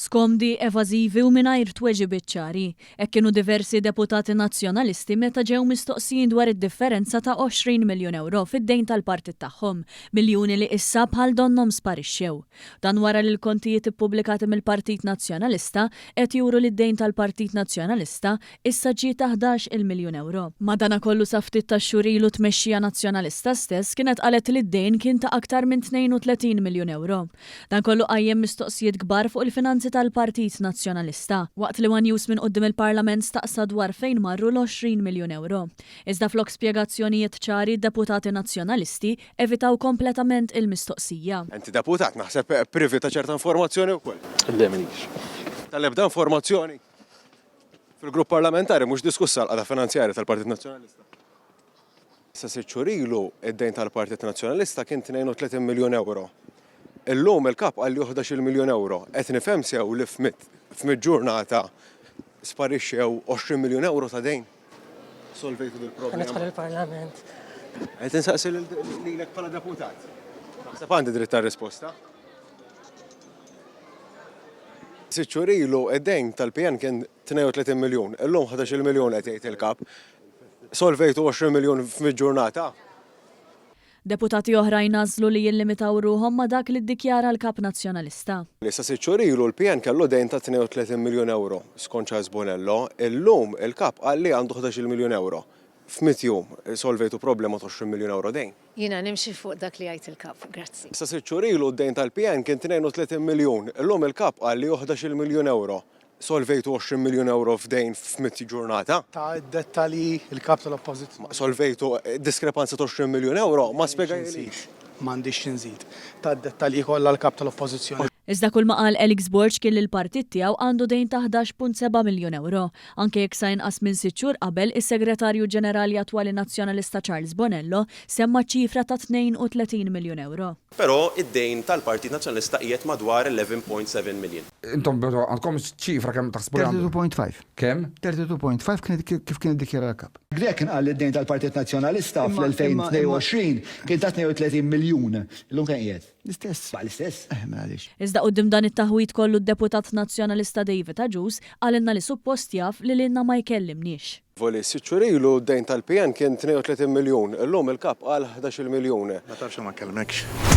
Skomdi, evażivi u mingħajr tweġibiet ċari, hekk kienu diversi deputati nazzjonalisti meta ġew mistoqsijin dwar id-differenza ta' 20 miljun euro fid-dejn tal-partit tagħhom, miljuni li issa bħal donhom sparixxew. Dan wara li l-kontijiet ippubblikati mill-Partit Nazzjonalista qed juru li d-dejn tal-Partit Nazzjonalista issa ġie ta' 11 miljun euro. Madankollu sa ftit tax-xhur ilu tmexxija Nazzjonalista stess kienet qalet li d-dejn kien ta' aktar minn 32 miljun euro. Dan kollu qajjem mistoqsijiet kbar fuq il-finanzi tal-Partit Nazzjonalista, waqt li One News minn qudiem il-Parlament staqsa dwar fejn marru l-20 miljun euro. Iżda flok spjegazzjonijiet ċari d-deputati nazzjonalisti evitaw kompletament il-mistoqsija. Inti deputat naħseb privi ta' ċerta informazzjoni wkoll. Le minix. Tal-ebda informazzjoni fil-grupp parlamentari mhux diskussa l-qada finanzjarja tal-Partit Nazzjonalista. Sa sitt xhur ilu id-dejn tal-Partit Nazzjonalista kien 32 miljun euro. Illum il-kap għal 11 miljun euro. Qed nifhem sew li f'mid ġurnata sparixxew 20 miljun euro ta' dejn. Solvejtu dil-problema. Nidħol il-Parlament. Qed insaqsi lilek bħala deputat. Naħseb għandi dritt tar-risposta. Sitt xhur ilu id-dejn tal-PN kien 32 miljun. Illum 11 miljun qed jgħid il-kap. Solvejtu 20 miljun f'mid ġurnata. Deputati oħrajn nażlu li jillimitaw ruhom ma' dak li ddikjara l-Kap Nazzjonalista. Issa sitt xhur ilu l-PN kellu dejn ta' 32 miljun euro skont Charles Bonello, illum il-kap qal li għandu 11 miljun euro. F'mit jum solvejtu problema ta' 20 miljun euro dejn. Jiena nimxi fuq dak li jgħid il-kap, grazzi. Issa sitt xhur ilu d-dejn tal-PN kien 32 miljun, illum il-kap qal li 11 miljun euro. Solvejtu 20 miljun euro f'dejn f'mitti ġurnata. Ta' dettali il-kap tal-oppożizzjoni. Solvejtu diskrepanza ta' 20 miljun euro, ma spjegajlix. M'għandix nżid. Ta' dettali kollha l-kap tal-oppożizzjoni. Iżda kull ma qal Alex Borg kien li l-partit tiegħu għandu dejn ta' 11.7 miljun euro. Anke jekk sa inqas minn sitt xhur qabel is-Segretarju Ġenerali attwali Nazzjonalista Charles Bonello semma ċifra ta' 32 miljun euro. Però id-dejn tal-Partit Nazzjonalista qiegħed madwar 11.7 miljun. Intom għandkom ċifra kemm taħsbu 32.5. Kemm? 32.5 kif kien iddikjara l-kap. Grek kien qal id-dejn tal-Partit Nazzjonalista fl-2022 kien ta' 32 miljun. Illum kien qiegħed. L-istess. L-istess. M'għaliex. Iżda qudiem dan it-taħwit kollu d-deputat Nazzjonalista David Aġus għalinna li suppost jaf li lilna ma jkellimniex. Voli sitt xhur ilu d-dejn tal-PN kien 32 miljun, illum il-kap qal 11 miljun. Ma tafx ma kellimekx.